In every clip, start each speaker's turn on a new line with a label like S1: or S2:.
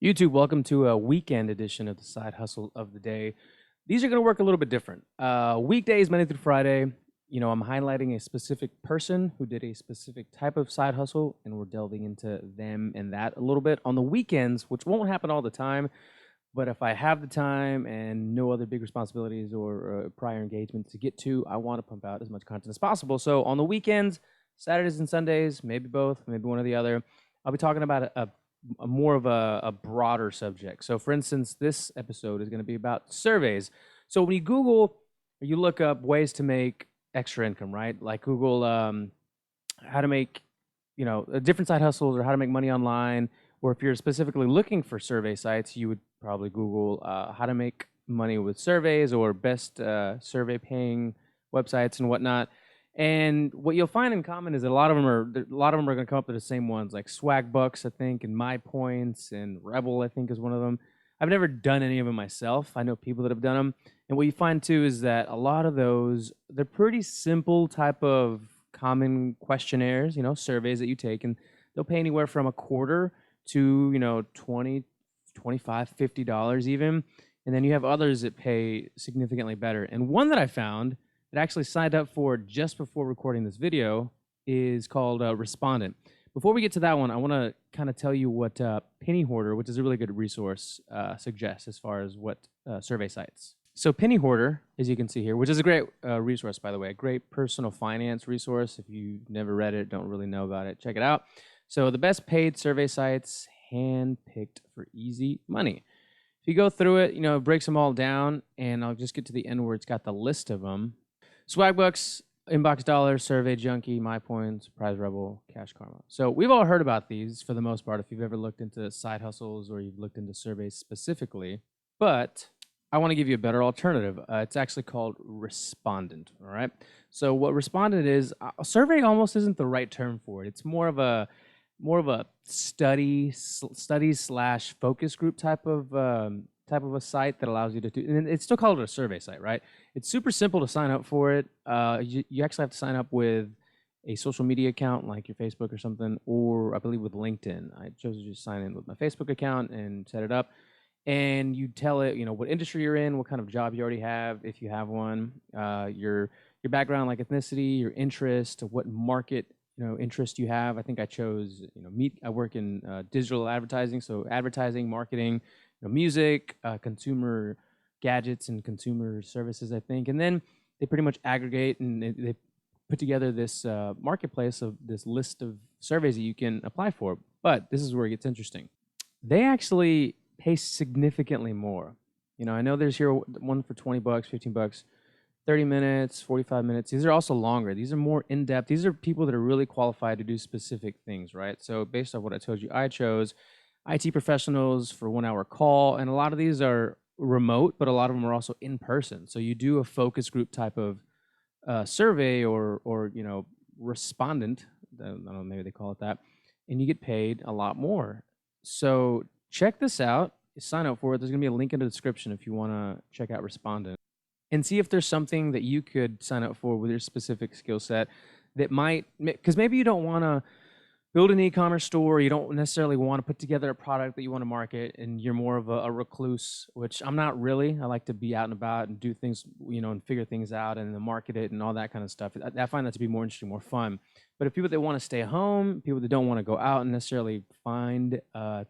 S1: YouTube, welcome to a weekend edition of the Side Hustle of the Day. These are going to work a little bit different. Weekdays, Monday through Friday, I'm highlighting a specific person who did a specific type of side hustle, and we're delving into them and that a little bit. On the weekends, which won't happen all the time, but if I have the time and no other big responsibilities or prior engagements to get to, I want to pump out as much content as possible. So on the weekends, Saturdays and Sundays, maybe both, maybe one or the other, I'll be talking about a more of a broader subject. So for instance, this episode is going to be about surveys. So when you Google, you look up ways to make extra income, right? Like Google how to make, different side hustles or how to make money online. Or if you're specifically looking for survey sites, you would probably Google how to make money with surveys or best survey paying websites and whatnot. And what you'll find in common is that a lot of them are going to come up with the same ones, like Swagbucks, I think, and My Points, and Rebel, I think, is one of them. I've never done any of them myself. I know people that have done them. And what you find too is that a lot of those, they're pretty simple type of common questionnaires, surveys that you take, and they'll pay anywhere from a quarter to, 20, 25, $50 even. And then you have others that pay significantly better. And one that I found that actually signed up for just before recording this video is called Respondent. Before we get to that one, I want to kind of tell you what Penny Hoarder, which is a really good resource, suggests as far as what survey sites. So Penny Hoarder, as you can see here, which is a great resource, by the way, a great personal finance resource. If you've never read it, don't really know about it, check it out. So the best paid survey sites, hand-picked for easy money. If you go through it, it breaks them all down, and I'll just get to the end where it's got the list of them. Swagbucks, Inbox Dollar, Survey Junkie, My Points, Prize Rebel, Cash Karma. So we've all heard about these for the most part if you've ever looked into side hustles or you've looked into surveys specifically. But I want to give you a better alternative. It's actually called Respondent, all right? So what Respondent is, a survey almost isn't the right term for it. It's more of a study slash focus group type of a site that allows you to do, and it's still called a survey site, right? It's super simple to sign up for it. You actually have to sign up with a social media account like your Facebook or something, or I believe with LinkedIn. I chose to just sign in with my Facebook account and set it up. And you tell it, what industry you're in, what kind of job you already have, if you have one, your background, like ethnicity, your interest, what market interest you have. I think I chose, I work in digital advertising, so advertising, marketing, music, consumer gadgets, and consumer services, I think. And then they pretty much aggregate and they put together this marketplace of this list of surveys that you can apply for. But this is where it gets interesting. They actually pay significantly more. I know there's here one for 20 bucks, 15 bucks, 30 minutes, 45 minutes. These are also longer. These are more in-depth. These are people that are really qualified to do specific things, right? So based on what I told you, I chose IT professionals for 1 hour call, and a lot of these are remote, but a lot of them are also in person. So you do a focus group type of survey or respondent, I don't know, maybe they call it that, and you get paid a lot more. So check this out, sign up for it. There's gonna be a link in the description if you wanna check out Respondent and see if there's something that you could sign up for with your specific skill set that might, because maybe you don't wanna build an e-commerce store, you don't necessarily want to put together a product that you want to market, and you're more of a recluse, which I'm not really. I like to be out and about and do things, and figure things out and then market it and all that kind of stuff. I find that to be more interesting, more fun. But if people that want to stay home, people that don't want to go out and necessarily find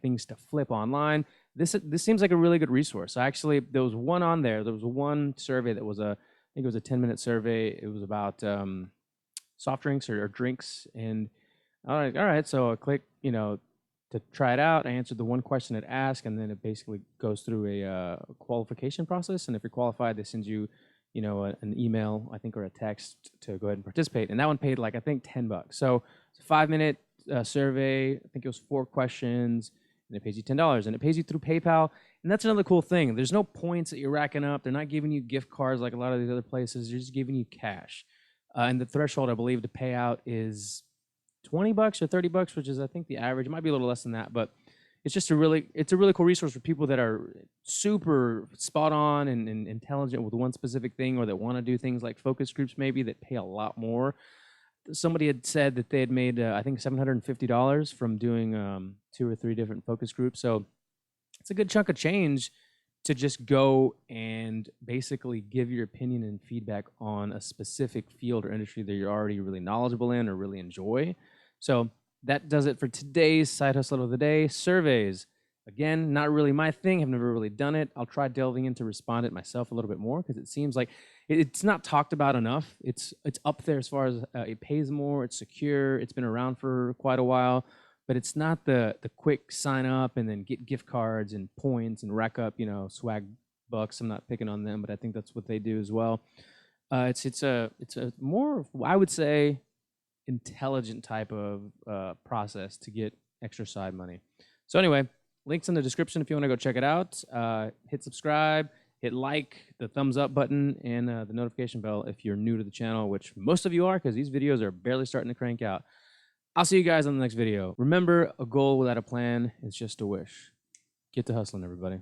S1: things to flip online, this seems like a really good resource. Actually, there was one on there. There was one survey that was I think it was a 10-minute survey. It was about soft drinks or drinks, and all right. So I click, to try it out. I answered the one question it asked, and then it basically goes through a qualification process. And if you're qualified, they send you, an email, I think, or a text to go ahead and participate. And that one paid I think 10 bucks. So it's a 5-minute survey. I think it was 4 questions, and it pays you $10. And it pays you through PayPal. And that's another cool thing. There's no points that you're racking up. They're not giving you gift cards like a lot of these other places. They're just giving you cash. And the threshold, I believe, to pay out is 20 bucks or 30 bucks, which is, I think, the average. It might be a little less than that, but it's just a really cool resource for people that are super spot on and intelligent with one specific thing, or that want to do things like focus groups maybe that pay a lot more. Somebody had said that they had made, I think, $750 from doing 2 or 3 different focus groups. So it's a good chunk of change to just go and basically give your opinion and feedback on a specific field or industry that you're already really knowledgeable in or really enjoy. So that does it for today's Side Hustle of the Day. Surveys. Again, not really my thing. I've never really done it. I'll try delving into Respondent myself a little bit more because it seems like it's not talked about enough. It's up there as far as it pays more, it's secure, it's been around for quite a while, but it's not the quick sign up and then get gift cards and points and rack up, swag bucks. I'm not picking on them, but I think that's what they do as well. It's a more, I would say, intelligent type of process to get extra side money. So anyway, links in the description if you want to go check it out. Hit subscribe, hit like, the thumbs up button, and the notification bell if you're new to the channel, which most of you are because these videos are barely starting to crank out. I'll see you guys on the next video. Remember, a goal without a plan is just a wish. Get to hustling, everybody.